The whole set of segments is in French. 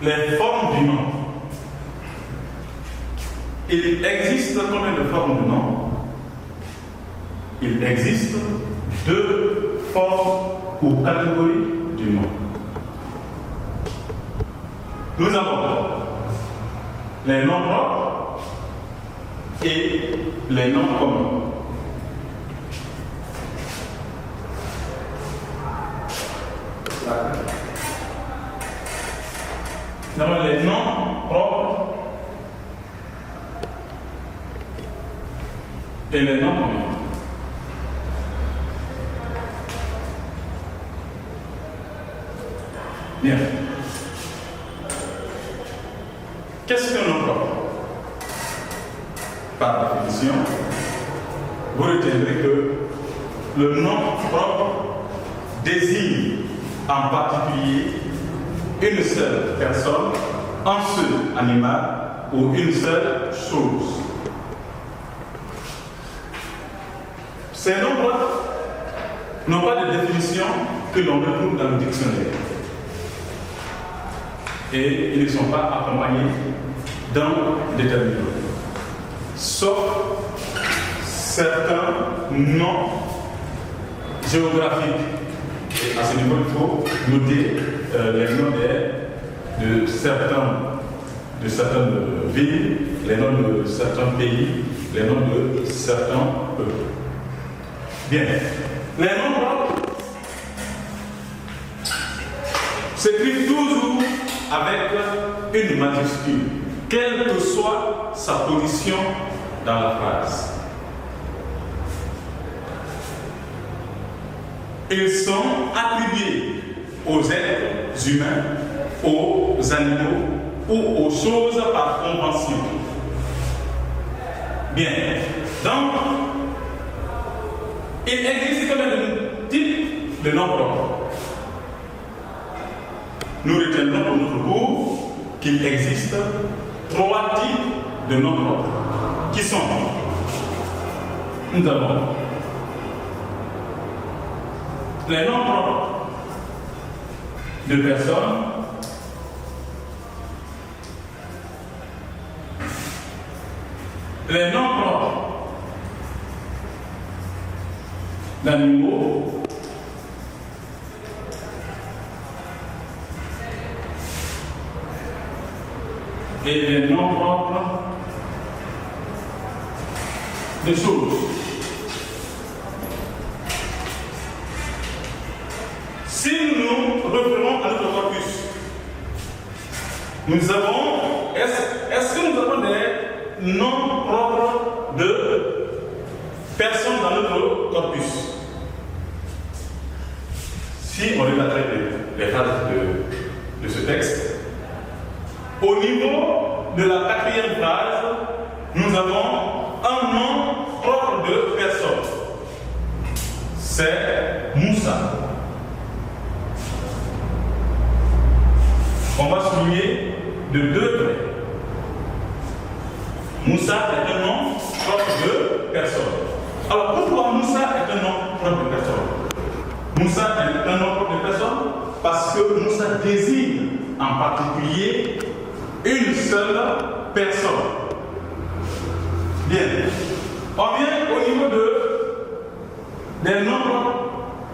les formes du nom. Il existe combien de formes de nom? Il existe 2 formes ou catégories du nom. Nous avons les noms propres et les noms communs. Nous avons les noms propres et les noms communs. Bien. Qu'est-ce qu'un nom propre? Par définition, vous retiendrez que le nom propre désigne en particulier une seule personne, un seul animal ou une seule chose. Ces noms propres n'ont pas de définition que l'on retrouve dans le dictionnaire. Et ils ne sont pas accompagnés d'un déterminant. Sauf certains noms géographiques. Et à ce niveau, il faut noter les noms de certaines villes, les noms de certains pays, les noms de certains peuples. Bien. Les noms propres s'écrivent toujours avec une majuscule, quelle que soit sa position dans la phrase. Ils sont attribués aux êtres humains, aux animaux ou aux choses par convention. Bien. Donc, il existe combien de types de noms propres? Nous retiendrons pour notre cours qu'il existe 3 types de noms propres. Qui sont? Nous avons les noms propres de personnes, les noms propres d'animaux, et les noms propres de choses. Si nous revenons à notre corpus, nous avons, est-ce que nous avons des noms propres de personnes dans notre corpus? Si on regarde les phrases de ce texte, au niveau de la 4e phrase, nous avons un nom propre de personne. C'est Moussa. On va souligner de 2 traits. Moussa est un nom propre de personne. Alors pourquoi Moussa est un nom propre de personne? Moussa est un nom propre de personne parce que Moussa désigne en particulier une seule personne. Bien. On vient au niveau des noms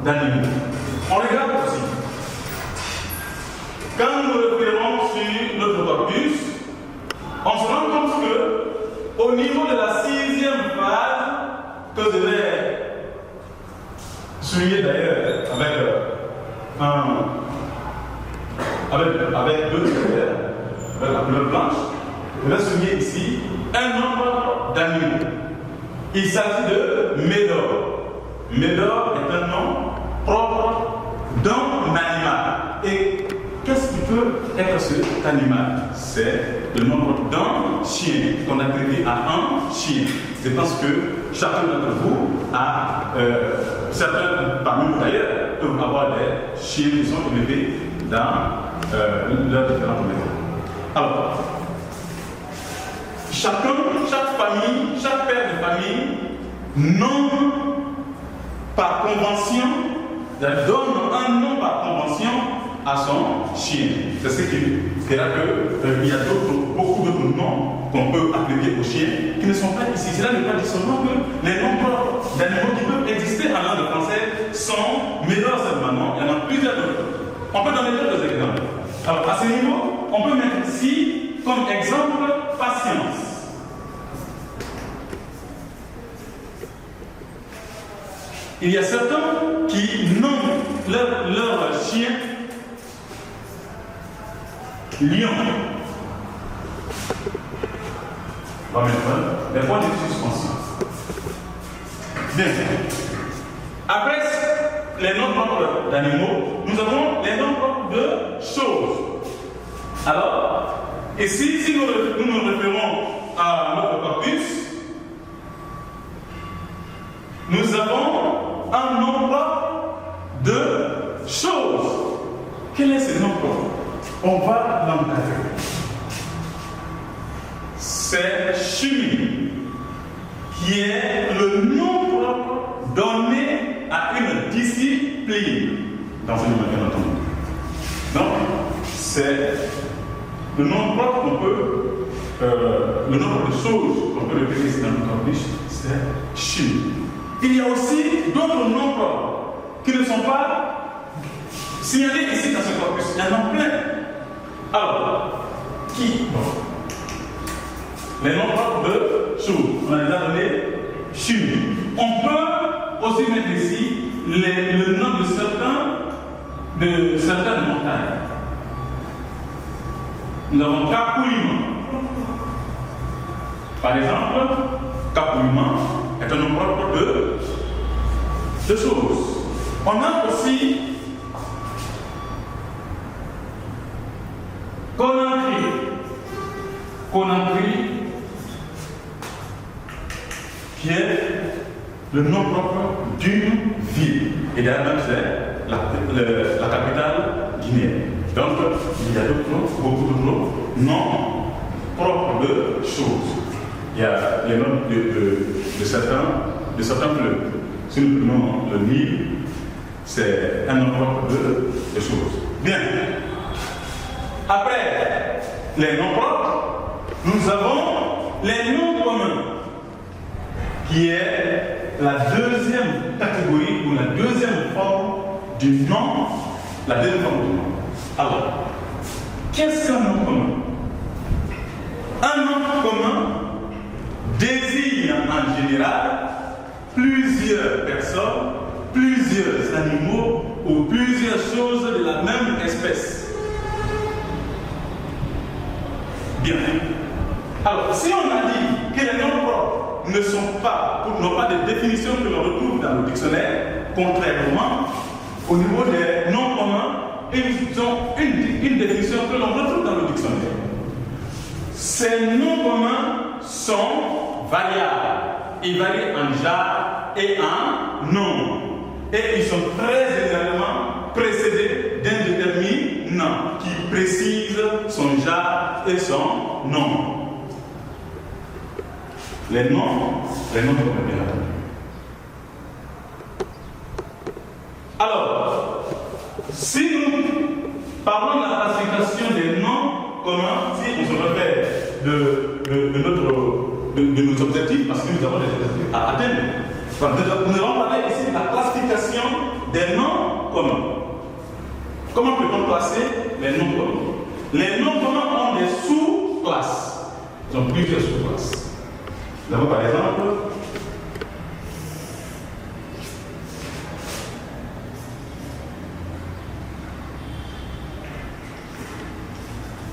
d'animaux. On regarde aussi. Quand nous référons sur notre corpus, on se rend compte que au niveau de la 6e phrase, que je vais souligner d'ailleurs avec 2 critères, avec la couleur blanche, je vais souligner ici un nombre d'animaux. Il s'agit de Médor. Médor est un nom propre d'un animal. Et qu'est-ce qui peut être cet animal? C'est le nom propre d'un chien qu'on attribue à un chien. Je pense que chacun d'entre vous a, certains parmi nous d'ailleurs, peuvent avoir des chiens qui sont élevés dans leurs différentes maisons. Alors, chaque famille, chaque père de famille nomme par convention, donne un nom par convention à son chien. C'est ce qui fera qu'il y a beaucoup d'autres noms qu'on peut appliquer aux chiens qui ne sont pas ici. Cela ne veut pas dire seulement que les noms propres d'animaux qui peuvent exister en langue française sont Médor seulement. Non, il y en a plusieurs d'autres. On peut donner d'autres exemples. Alors, à ce niveau, on peut mettre ici comme exemple patience. Il y a certains qui nomment leur chien lion. On va mettre les points de suspension. Bien. Après les noms propres d'animaux, nous avons les noms propres de choses. Alors, ici, si nous nous référons à notre corpus, nous avons un nom propre de choses. Quel est ce nom propre? On va l'encadrer. C'est chimie, qui est le nom propre donné à une discipline dans une bien entendu. Donc, c'est le nom propre qu'on peut, le nombre de choses qu'on peut repérer ici dans notre corpus, c'est chimie. Il y a aussi d'autres noms propres qui ne sont pas signalés ici dans ce corpus. Il y en a plein. Alors, qui? Les noms propres de choses. On a déjà donné chimie. On peut aussi mettre ici le nom de certaines montagnes. Nous avons Capouillement. Par exemple, Capouillement est un nom propre de choses. On a aussi Conakry. Conakry, qui est le nom propre d'une ville. Et d'ailleurs, c'est la capitale guinéenne. Donc, il y a beaucoup de noms propres de choses. Il y a les noms de certains fleuves. Si nous prenons le Nil, c'est un nom propre de choses. Bien. Après les noms propres, nous avons les noms communs, qui est la deuxième catégorie ou la deuxième forme du nom. La deuxième forme du nom. Alors, qu'est-ce qu'un nom commun? Un nom commun désigne en général plusieurs personnes, plusieurs animaux ou plusieurs choses de la même espèce. Bien. Alors, si on a dit que les noms propres n'ont pas de définition que l'on retrouve dans le dictionnaire, contrairement au niveau des noms communs, ils ont une définition que l'on retrouve dans le dictionnaire. Ces noms communs sont variables. Ils varient en genre et en nom. Et ils sont très généralement précédés d'un déterminant qui précise son genre et son nom. Les noms sont bien attendus. Alors, si nous parlons de la classification des noms communs, si on se réfère de nos objectifs, parce que nous avons des objectifs à atteindre, nous allons parler ici de la classification des noms communs. Comment peut-on classer les noms communs? Les noms communs ont des sous-classes. Ils ont plusieurs sous-classes. Nous avons par exemple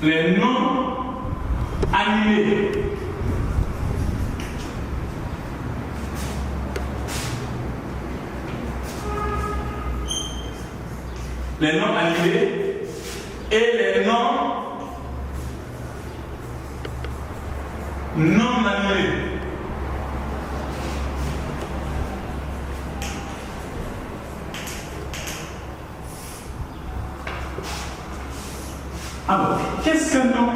les noms animés. Les noms animés et les noms non animés. Alors, qu'est-ce qu'un nom?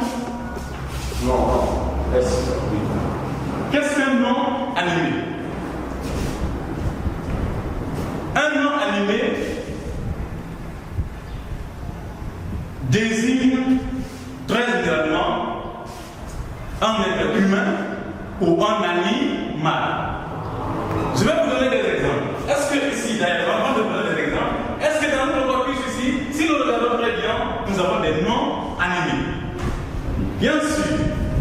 Qu'est-ce qu'un nom animé? Un nom animé désigne très généralement un être humain ou un animal. Je vais vous donner des exemples. Est-ce que ici, d'ailleurs, avant de vous donner des exemples, est-ce que dans notre corpus ici, si nous regardons très bien, nous avons des noms animés? Bien sûr,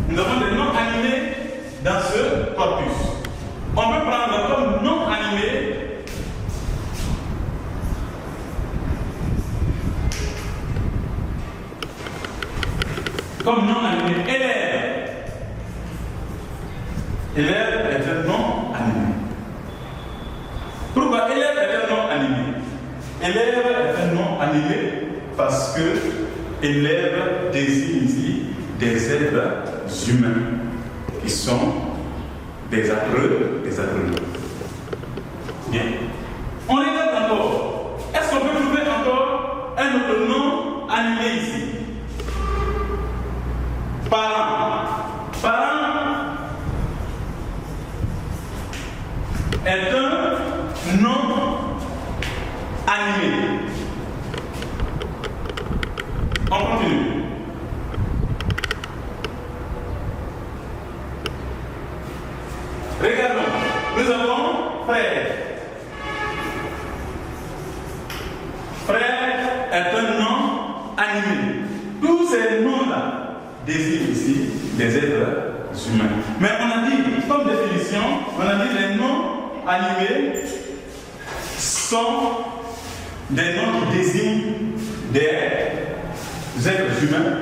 nous avons des noms animés dans ce corpus. On peut prendre comme nom animé élève. Élève est un nom animé. Pourquoi élève est un nom animé? Élève est un nom animé parce que élève désigne ici des êtres humains qui sont des apprenants. Bien. On regarde encore. Est-ce qu'on peut trouver encore un autre nom animé ici? Parent. Parent est un nom animé. On continue. Regardons. Nous avons frère. Frère est un nom animé. Tous ces noms-là désignent ici des êtres humains. Mais on a dit, comme définition, on a dit les noms animés sont des noms qui désignent des êtres humains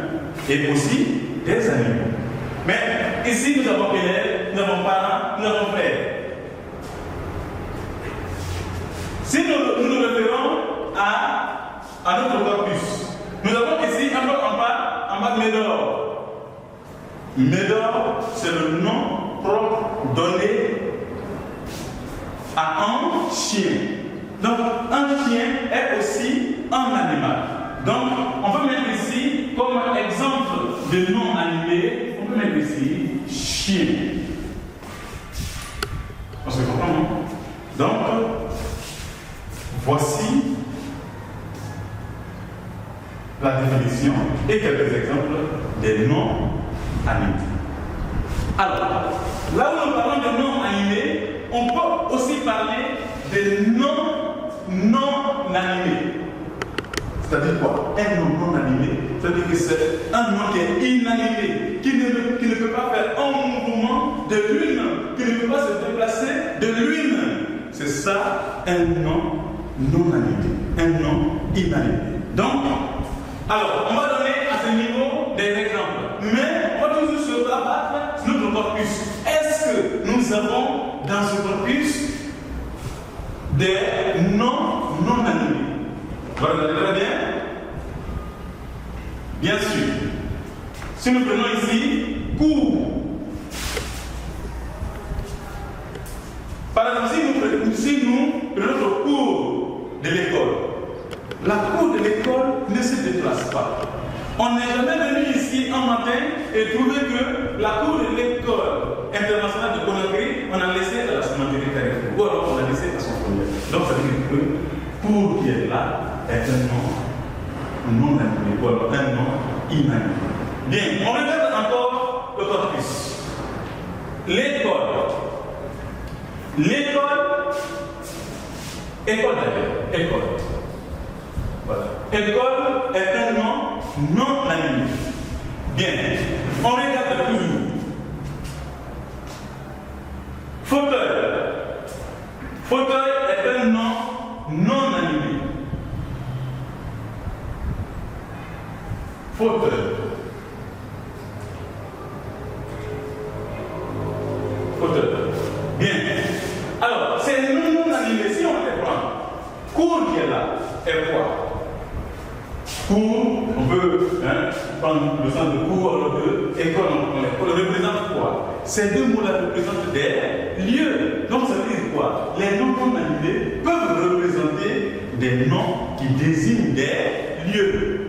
et aussi des animaux. Mais ici, nous avons élèves, nous avons parents, nous avons frères. Si nous nous référons à notre corpus, nous avons ici, encore en bas de Médor. Médor, c'est le nom propre donné à un chien. Donc, un chien est aussi un animal. Donc, on peut mettre ici, comme exemple de nom animé, on peut mettre ici chien. On se comprend, non? Donc, voici la définition et quelques exemples des noms animés. Alors, là où nous parlons de noms animés, on peut aussi parler des noms non animés. C'est-à-dire quoi? Un nom non animé, c'est-à-dire que c'est un nom qui est inanimé, qui ne peut pas faire un mouvement de lui-même, qui ne peut pas se déplacer de lui-même. C'est ça, un nom non animé, un nom inanimé. Donc, alors, on va donner à ce niveau des exemples, mais on va toujours se rabattre sur notre corpus. Est-ce que nous avons dans ce corpus des noms non animés? Vous regardez très bien? Bien sûr. Si nous prenons ici cours. Par exemple, si nous prenons le cours de l'école, la cour de l'école ne se déplace pas. On n'est jamais venu ici un matin et trouvé que la cour de l'école internationale de Conakry, on a laissé à la cimenterie Carrefour, ou alors on l'a laissé à son foyer. Donc ça veut dire que cour qui est là est un nom non animé, ou alors un nom inanimé. Bien, on regarde encore le corpus. L'école. École d'ailleurs, école. Voilà. École est un nom non animé. Bien, on regarde toujours. Fauteuil. Fauteuil est un nom non animé. Fauteuil. Fauteuil. Bien. Alors, ces noms non animés, si on les prend, cours qui est là, est quoi? Cours, on peut prendre le sens de cours, alors que école, on représente quoi? Ces deux mots-là représentent des lieux. Donc ça veut dire quoi? Les noms non animés peuvent représenter des noms qui désignent des lieux.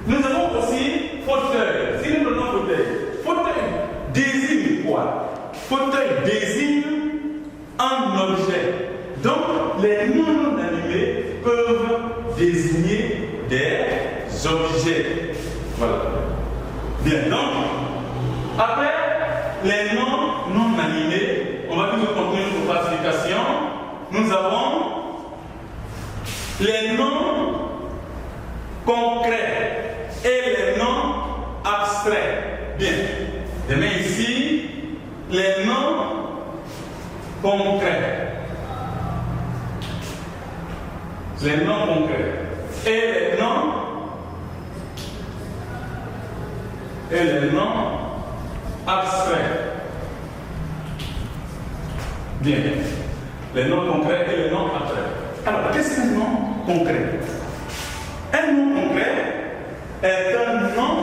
Nous avons aussi fauteuil. Si nous prenons fauteuil, fauteuil désigne quoi? Fauteuil désigne un objet. Donc les noms non animés peuvent désigner des objets. Voilà. Bien, donc, après les noms non animés, on va toujours continuer notre classification. Nous avons les noms concrets et les noms abstraits. Bien. Demain ici, les noms concrets. Les noms concrets. Et les noms abstraits. Bien. Les noms concrets et les noms abstraits. Alors, qu'est-ce qu'un nom concret? Un nom concret est un nom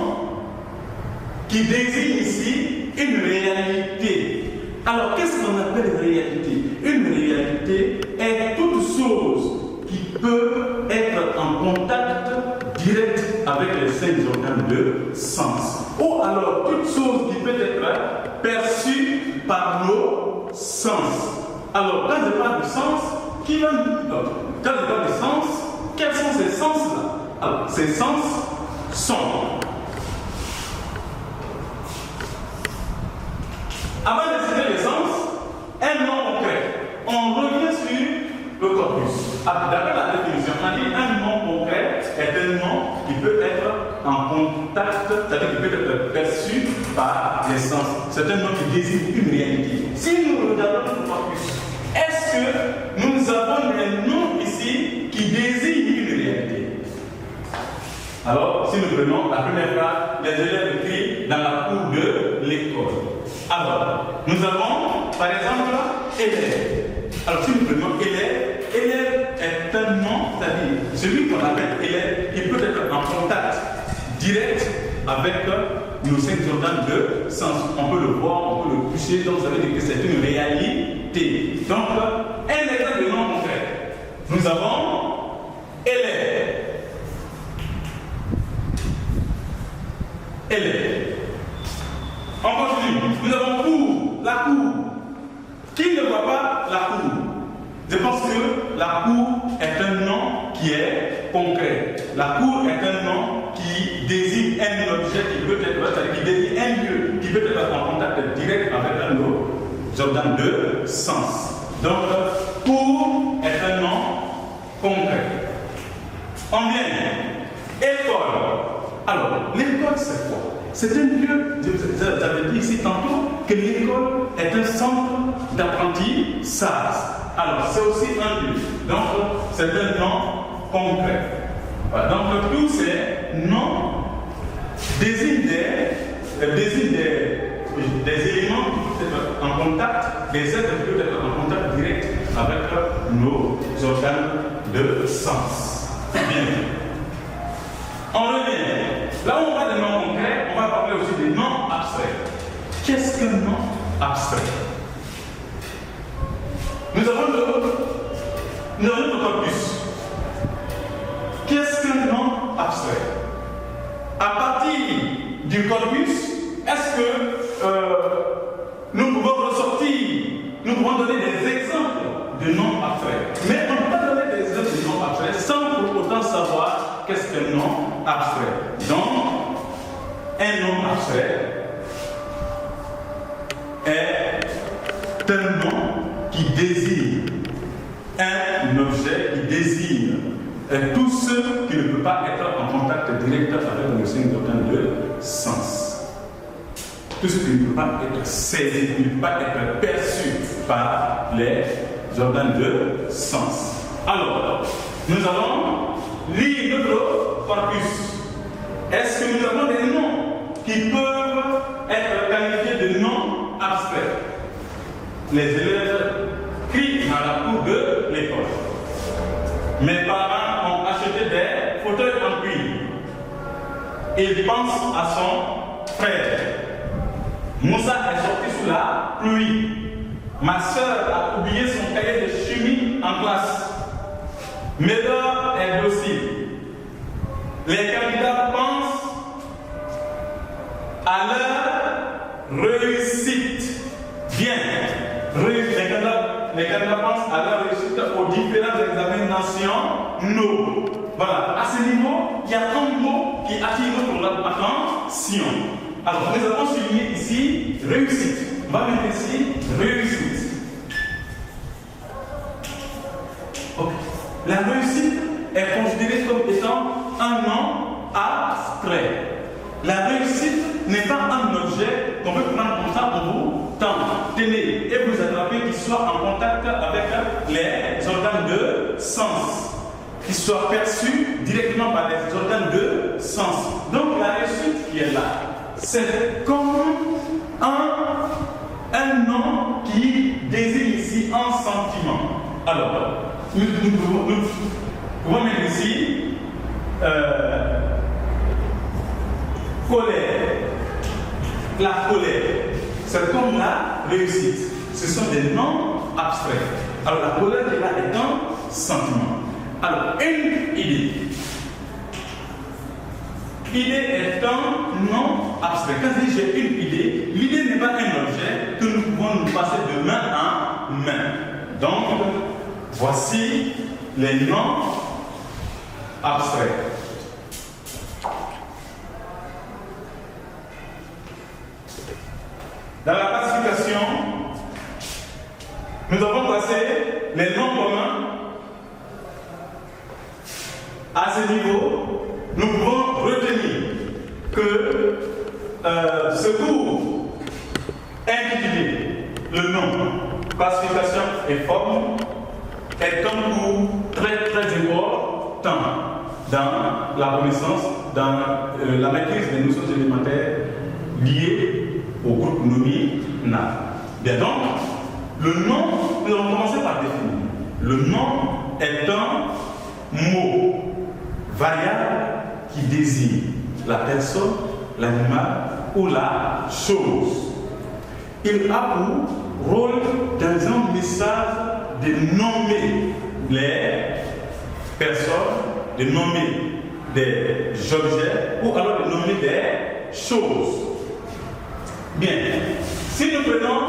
qui désigne ici une réalité. Alors, qu'est-ce qu'on appelle réalité? Une réalité est toute chose qui peut être en contact direct avec les 5 organes de sens. Ou alors, toute chose qui peut être perçue par nos sens. Alors, quand je parle du sens, qui va nous donner? Quand je parle du sens, quels sont ces sens-là? Alors, ces sens sont. Avant de citer les sens, un nom concret. On revient sur le corpus. D'après la définition, on dit un nom concret est un nom qui peut être en contact, c'est-à-dire qui peut être perçu par les sens. C'est un nom qui désigne une réalité. Si nous regardons le corpus, est-ce que nous avons des noms ici qui désignent une réalité? Alors, si nous prenons la première phrase, les élèves écrits dans la cour de l'école. Alors, nous avons, par exemple, élève. Alors, si nous prenons élève, élève est un nom, c'est-à-dire celui qu'on appelle élève, il peut être en contact direct avec nos 5 organes de sens. On peut le voir, on peut le toucher, donc ça veut dire que c'est une réalité. Donc, un exemple de nom concret. Nous avons élève. Élève. On continue. Nous avons cour, la cour. Qui ne voit pas la cour? Je pense que la cour est un nom qui est concret. La cour est un nom qui désigne un objet qui peut être, c'est-à-dire qui désigne un lieu qui peut être en contact direct avec nos organes de sens. Donc, cour est un nom concret. On vient. École. Alors, l'école, c'est quoi? C'est un lieu, j'avais dit ici tantôt, que l'école est un centre d'apprentissage. Alors, c'est aussi un lieu. Donc, c'est un nom concret. Voilà. Donc, tous ces noms désignent des éléments qui peuvent être en contact, des êtres qui peuvent être en contact direct avec nos organes de sens. Bien. On revient. Là où on parle de noms concrets, on va parler aussi des noms abstraits. Qu'est-ce qu'un nom abstrait? Nous avons le corpus. Qu'est-ce qu'un nom abstrait? À partir du corpus, est-ce que nous pouvons ressortir, nous pouvons donner des exemples de noms abstraits? Mais on ne peut pas donner des exemples de noms abstraits sans pour autant savoir qu'est-ce qu'un nom abstrait. Donc, un nom abstrait est un nom qui désigne un objet, qui désigne tout ce qui ne peut pas être en contact direct avec le 5 organes de sens. Tout ce qui ne peut pas être saisi, qui ne peut pas être perçu par les organes de sens. Alors, nous allons lire notre corpus. Est-ce que nous avons des noms qui peuvent être qualifiés de noms abstraits? Les élèves crient dans la cour de l'école. Mes parents ont acheté des fauteuils en cuir. Il pense à son frère. Moussa est sorti sous la pluie. Ma soeur a oublié son cahier de chimie en classe. Médor est docile. Les candidats pensent à leur réussite. Bien. Les candidats pensent à leur réussite aux différents examens nationaux. Voilà. À ce niveau, il y a un mot qui attire notre attention. intention. Alors, nous avons souligné ici réussite. On va mettre ici réussite. Ok. La réussite est considérée comme étant un nom abstrait. La réussite n'est pas un objet qu'on peut prendre comme ça pour vous tendre, tenir et vous attraper, qui soit en contact avec les organes de sens, qui soit perçu directement par les organes de sens. Donc la réussite qui est là, c'est comme un nom qui désigne ici un sentiment. Alors, nous pouvons mettre ici colère. La colère, c'est comme la réussite. Ce sont des noms abstraits. Alors la colère qui est là est un sentiment. Alors une idée. Idée est un nom abstrait. Quand je dis j'ai une idée, l'idée n'est pas un objet que nous pouvons nous passer de main en main. Donc, voici les noms abstraits. Dans la classification, nous avons placé les noms communs. À ce niveau, nous pouvons retenir que ce cours intitulé le nom, classification et forme est un cours très très important dans la connaissance, dans la maîtrise des notions élémentaires liées au groupe nominal. Bien donc, le nom, nous allons commencer par définir. Le nom est un mot variable qui désigne la personne, l'animal ou la chose. Il a pour rôle dans un message de nommer les personnes, de nommer des objets ou alors de nommer des choses. Bien, si nous prenons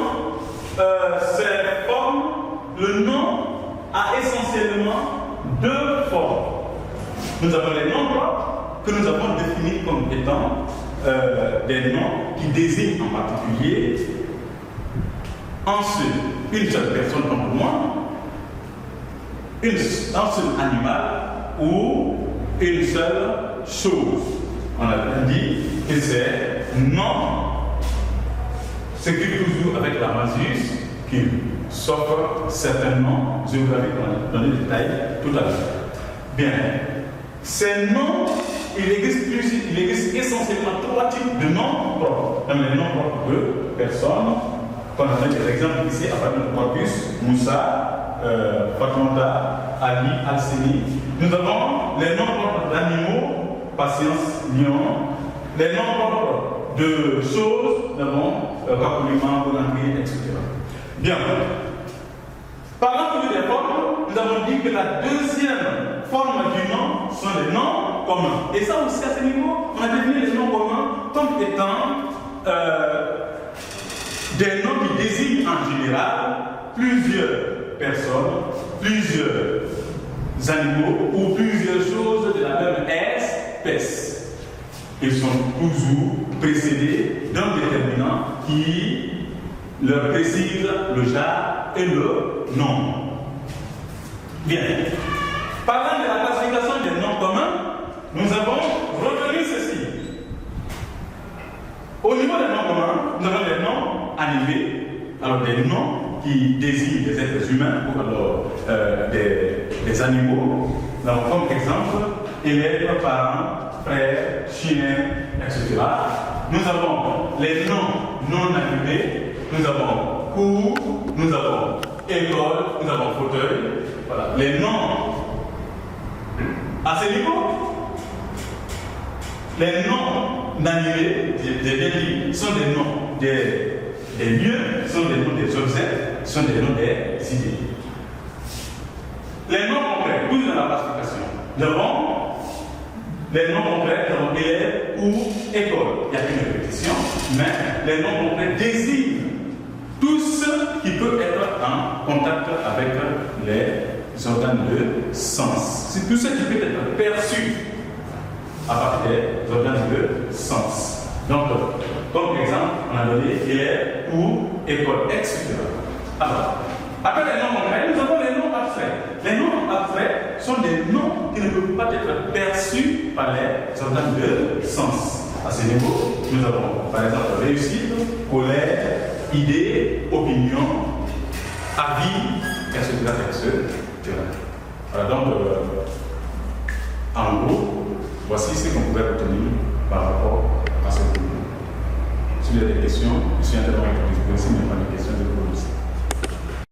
ces formes, le nom a essentiellement deux formes. Nous avons les noms propres que nous avons définis comme étant des noms qui désignent en particulier ensuite une seule personne comme moi, un seul animal ou une seule chose. On a bien dit que c'est nom, ce qui toujours avec la masus, qui s'offre certainement géographiques dans les détails tout à l'heure. Bien. Ces noms, il existe essentiellement trois types de noms propres. Les noms propres de personnes, qu'on a des exemples ici à partir de corpus, Moussa, Fatmata, Ali, Alcini. Nous avons les noms propres d'animaux, patience, lion, les noms propres de choses, nous avons Kakulima, Bonangri, etc. Bien. Parlant toujours des formes, nous avons dit que la deuxième forme du nom sont les noms communs. Et ça aussi, à ce niveau, on a défini les noms communs comme étant des noms qui désignent en général plusieurs personnes, plusieurs animaux ou plusieurs choses de la même espèce. Ils sont toujours précédés d'un déterminant qui leur précise le genre et le nom. Bien. Parlant de la classification des noms communs, nous avons retenu ceci. Au niveau des noms communs, nous avons des noms animés, alors des noms qui désignent des êtres humains ou alors des animaux. Nous avons comme exemple élèves, parents, frères, chiens, etc. Nous avons les noms non animés, nous avons cours, nous avons école, nous avons fauteuil. Voilà. Les noms à ce niveau, les noms animés, des délits, sont des noms des lieux, sont des noms des objets, sont des noms des idées. Les noms concrets, toujours dans la classification, nous avons les noms concrets, nous avons élève ou école. Il y a une répétition, mais les noms concrets désignent tout ce qui peut être en contact avec les organes de sens. C'est tout ce qui peut être perçu à partir des organes de sens. Donc, comme exemple, on a donné élève, cours, école, etc. Alors, après les noms concrets, nous avons les noms abstraits. Les noms abstraits sont des noms qui ne peuvent pas être perçus par les organes de sens. À ce niveau, nous avons par exemple réussite, colère, idée, opinion, avis, etc. Voilà, donc, en gros, voici ce qu'on pouvait retenir par rapport à ce cours. Si vous avez des questions, je suis interrompu. Si vous n'avez pas de questions, je vous pose.